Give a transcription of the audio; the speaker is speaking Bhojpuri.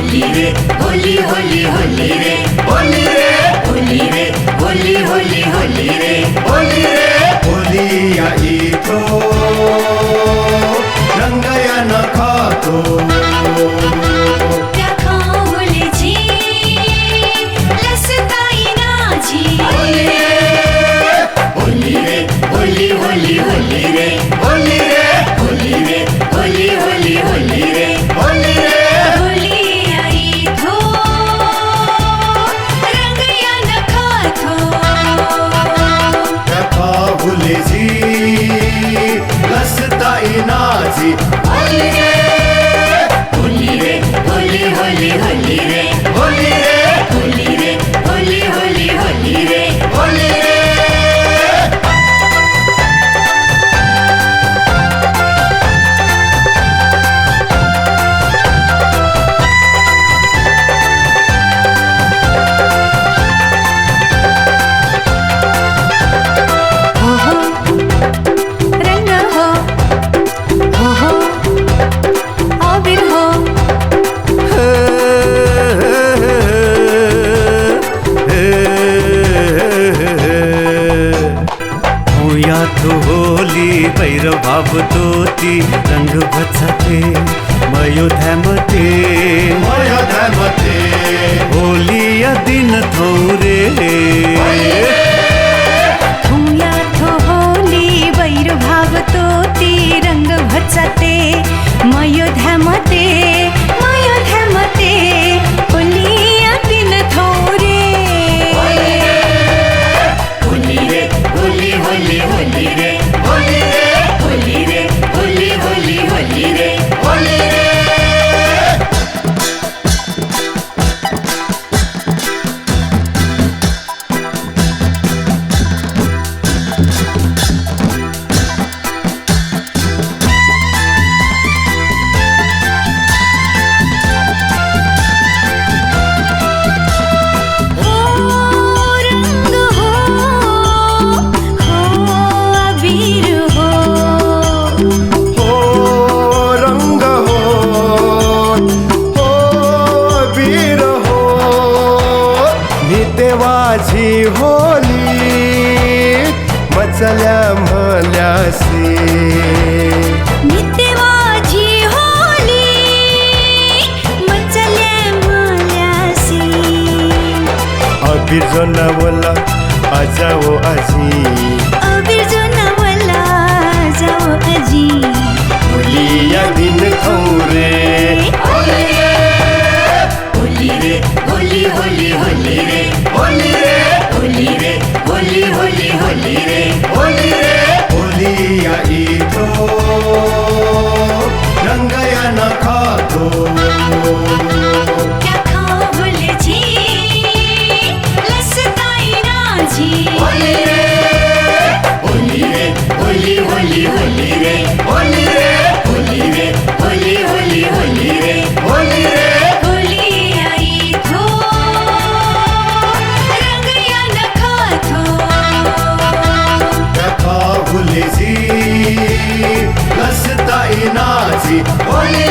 होली होली होली रे होली रे होली रे होली होली होली रे होली रे होली आई तो रंगया न खातो होली रे होली होली होली रे होली रे होली रे होली होली होली रे होली रे नाजी होली रे होली रे होली होली होली रे होली रे होली रे होली होली होली रे होली रे तो होली भैरव भाव तोती रंग भचाते मयोधमते होली या दिन थौरे थुया थो होली भैरव भाव तोती रंग भचाते मयोधमते होली या दिन थौरे होली होली रे होली रे होली रे होली होली होली रे होली रे देवाची होली मचल्या मल्यासी नित्यवाची होली मचल्या मल्यासी अबीर जो नवला आजाओ आजी अबीर जो नवला जाओ आजी होली या दिन थौरे होली रे होली होली होली रे होली रे होली रे होली होली होली रे होली रे होली आई तो रंगया न खातो होली रे होली रे होली होली होली रे होली रे होली रे होली होली होली रे होली रे भूले जी रसता नाजी होली